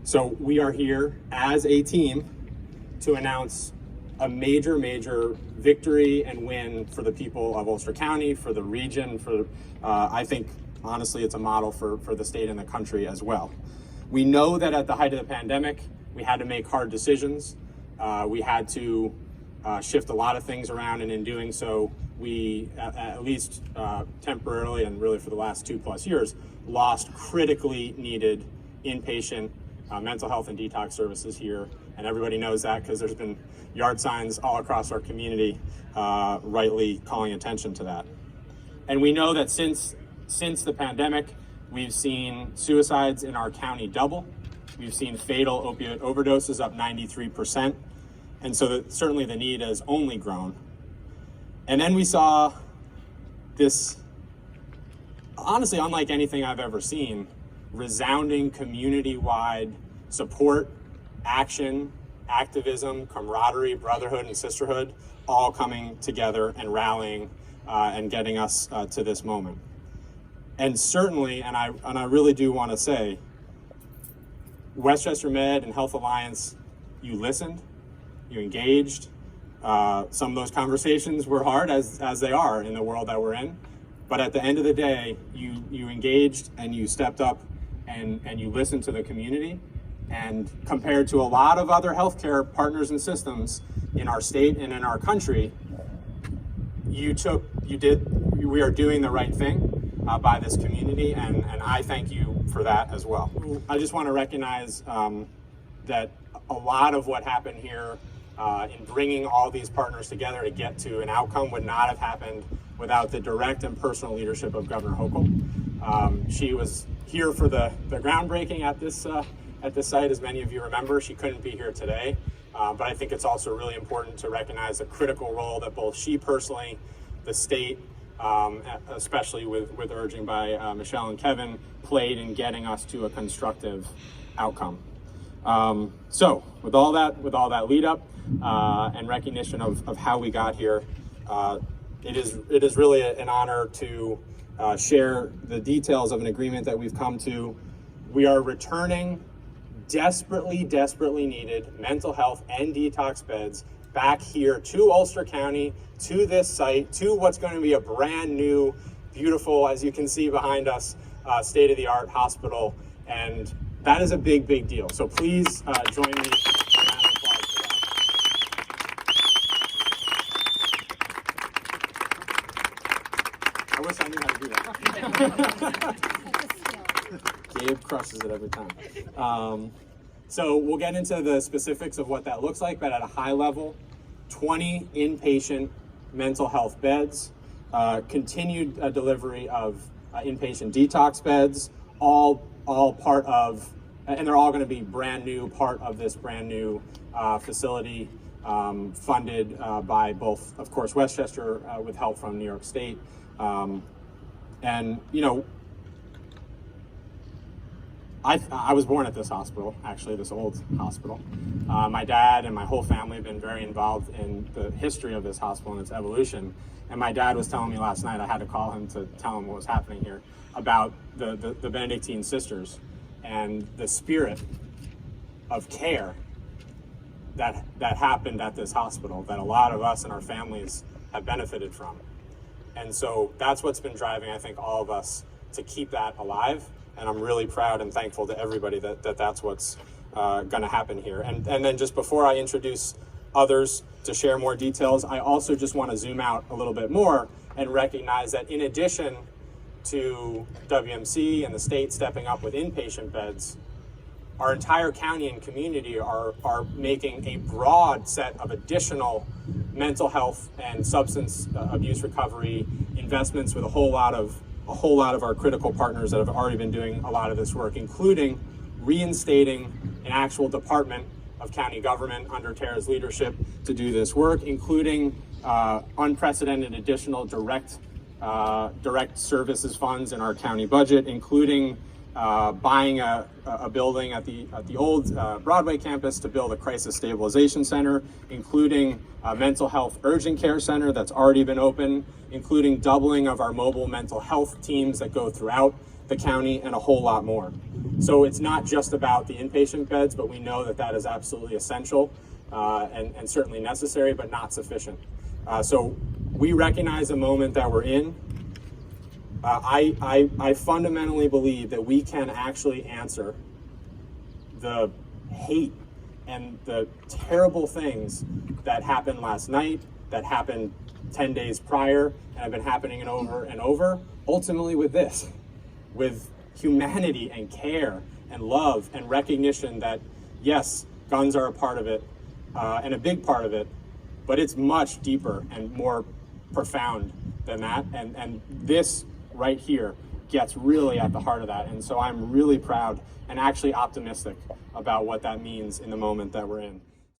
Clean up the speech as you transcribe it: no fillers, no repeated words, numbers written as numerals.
So we are here as a team to announce a major victory and win for the people of Ulster County, for the region, for I think honestly it's a model for the state and the country as well. We know that at the height of the pandemic, we had to make hard decisions. We had to shift a lot of things around, and in doing so, we, at least temporarily and really for the last 2+ years, lost critically needed inpatient mental health and detox services here. And everybody knows that because there's been yard signs all across our community rightly calling attention to that. And we know that since the pandemic, we've seen suicides in our county double. We've seen fatal opioid overdoses up 93%. And so certainly the need has only grown. And then we saw this, honestly, unlike anything I've ever seen, resounding community-wide support, action, activism, camaraderie, brotherhood, and sisterhood, all coming together and rallying and getting us to this moment. And certainly, and I really do want to say, Westchester Med and HealthAlliance, you listened, you engaged. Some of those conversations were hard, as they are in the world that we're in. But at the end of the day, you engaged and you stepped up and you listened to the community. And compared to a lot of other healthcare partners and systems in our state and in our country, we are doing the right thing by this community, and I thank you for that as well. I just want to recognize that a lot of what happened here in bringing all these partners together to get to an outcome would not have happened without the direct and personal leadership of Governor Hochul. She was here for the groundbreaking at this site, as many of you remember. She couldn't be here today, but I think it's also really important to recognize the critical role that both she personally, the state, especially with urging by Michelle and Kevin, played in getting us to a constructive outcome. So with all that lead up and recognition of how we got here, it is really an honor to share the details of an agreement that we've come to. We are returning desperately needed mental health and detox beds back here to Ulster County, to this site, to what's going to be a brand new, beautiful, as you can see behind us, state-of-the-art hospital. And that is a big deal. So please join me in a round of applause for that. I wish I knew how to do that. Gabe crushes it every time. So we'll get into the specifics of what that looks like, but at a high level, 20 inpatient mental health beds, continued delivery of inpatient detox beds, all part of, and they're all going to be brand new, part of this brand new facility funded by both, of course, Westchester with help from New York State. And, you know, I was born at this hospital, actually, this old hospital. My dad and my whole family have been very involved in the history of this hospital and its evolution. And my dad was telling me last night, I had to call him to tell him what was happening here, about the Benedictine sisters and the spirit of care that happened at this hospital, that a lot of us and our families have benefited from. And so that's what's been driving, I think, all of us to keep that alive. And I'm really proud and thankful to everybody that's what's going to happen here. And then just before I introduce others to share more details, I also just want to zoom out a little bit more and recognize that in addition to WMC and the state stepping up with inpatient beds, our entire county and community are making a broad set of additional mental health and substance abuse recovery investments with a whole lot of our critical partners that have already been doing a lot of this work, including reinstating an actual department of county government under Tara's leadership to do this work, including unprecedented additional direct services funds in our county budget, including buying a building at the old Broadway campus to build a crisis stabilization center, including a mental health urgent care center that's already been open, including doubling of our mobile mental health teams that go throughout the county, and a whole lot more. So it's not just about the inpatient beds, but we know that that is absolutely essential and certainly necessary, but not sufficient. So we recognize the moment that we're in. I fundamentally believe that we can actually answer the hate and the terrible things that happened last night, that happened 10 days prior, and have been happening over and over, ultimately with this, with humanity and care and love and recognition that, yes, guns are a part of it, and a big part of it, but it's much deeper and more profound than that. And this right here gets really at the heart of that. And so I'm really proud and actually optimistic about what that means in the moment that we're in.